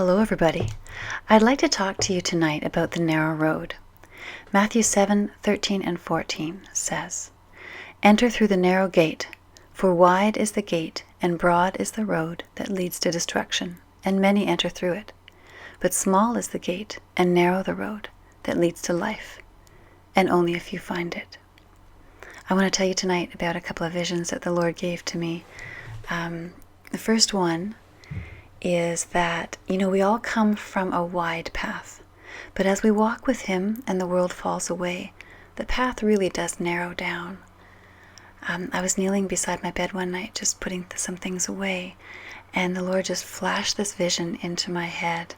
Hello everybody. I'd like to talk to you tonight about the narrow road. Matthew 7:13 and 14 says, "Enter through the narrow gate, for wide is the gate and broad is the road that leads to destruction, and many enter through it. But small is the gate and narrow the road that leads to life, and only a few find it." I want to tell you tonight about a couple of visions that the Lord gave to me. The first one is that, we all come from a wide path. But as we walk with Him and the world falls away, the path really does narrow down. I was kneeling beside my bed one night, just putting some things away, and the Lord just flashed this vision into my head.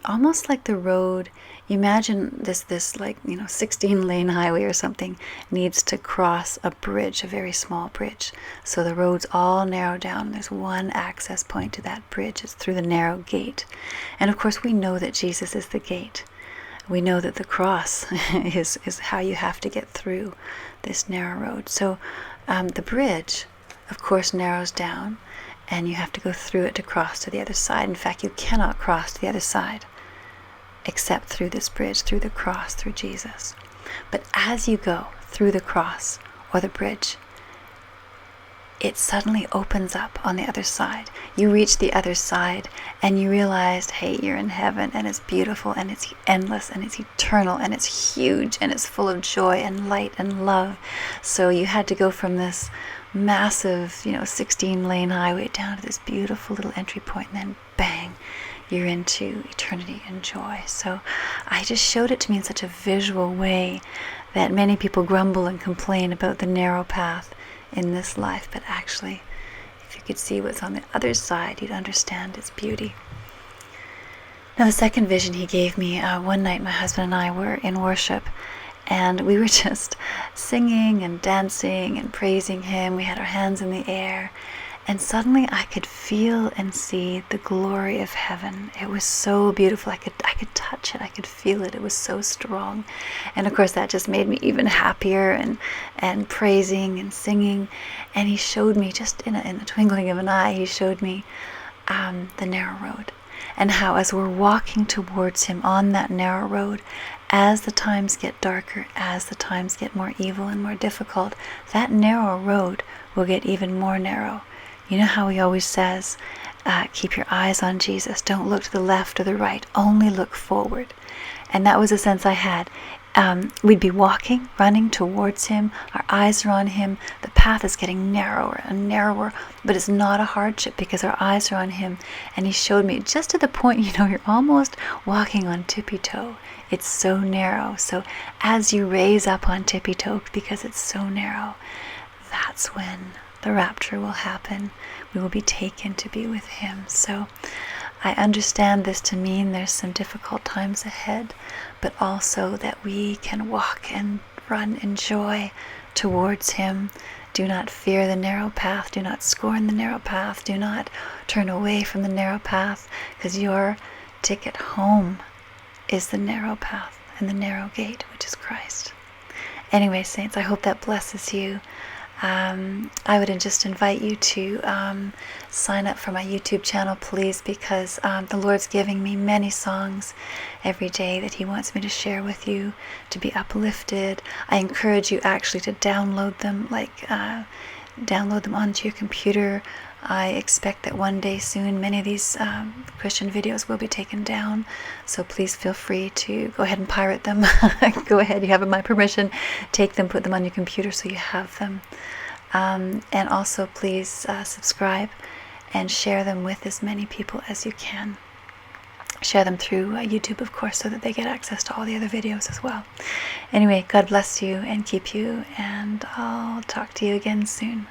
Almost like the road, imagine this 16-lane highway or something needs to cross a bridge, a very small bridge. So the road's all narrowed down. There's one access point to that bridge. It's through the narrow gate. And of course we know that Jesus is the gate. We know that the cross is how you have to get through this narrow road. So the bridge, of course, narrows down, and you have to go through it to cross to the other side. In fact, you cannot cross to the other side except through this bridge, through the cross, through Jesus. But as you go through the cross or the bridge, it suddenly opens up on the other side. You reach the other side and you realize, hey, you're in heaven, and it's beautiful and it's endless and it's eternal and it's huge and it's full of joy and light and love. So you had to go from this massive, 16-lane highway down to this beautiful little entry point, and then bang, you're into eternity and joy. So I just showed it to me in such a visual way that many people grumble and complain about the narrow path in this life, but actually, if you could see what's on the other side, you'd understand its beauty. Now, the second vision He gave me, one night my husband and I were in worship, and we were just singing and dancing and praising Him. We had our hands in the air, and suddenly I could feel and see the glory of heaven. It was so beautiful. I could touch it. I could feel it. It was so strong. And of course that just made me even happier and praising and singing. And He showed me, just in the twinkling of an eye, He showed me the narrow road. And how as we're walking towards Him on that narrow road, as the times get darker, as the times get more evil and more difficult, that narrow road will get even more narrow. You know how He always says, keep your eyes on Jesus. Don't look to the left or the right. Only look forward. And that was a sense I had. We'd be walking, running towards Him. Our eyes are on Him. The path is getting narrower and narrower, but it's not a hardship because our eyes are on Him. And He showed me just to the point, you're almost walking on tippy toe. It's so narrow. So as you raise up on tippy toe because it's so narrow, that's when the rapture will happen. We will be taken to be with Him. So I understand this to mean there's some difficult times ahead, but also that we can walk and run in joy towards Him. Do not fear the narrow path. Do not scorn the narrow path. Do not turn away from the narrow path, because your ticket home is the narrow path and the narrow gate, which is Christ. Anyway, saints, I hope that blesses you. I would just invite you to sign up for my YouTube channel, please, because the Lord's giving me many songs every day that He wants me to share with you, to be uplifted. I encourage you actually to download them, download them onto your computer. I expect that one day soon many of these Christian videos will be taken down, so please feel free to go ahead and pirate them. Go ahead, you have my permission. Take them, put them on your computer so you have them. And also please subscribe and share them with as many people as you can. Share them through YouTube, of course, so that they get access to all the other videos as well. Anyway, God bless you and keep you, and I'll talk to you again soon.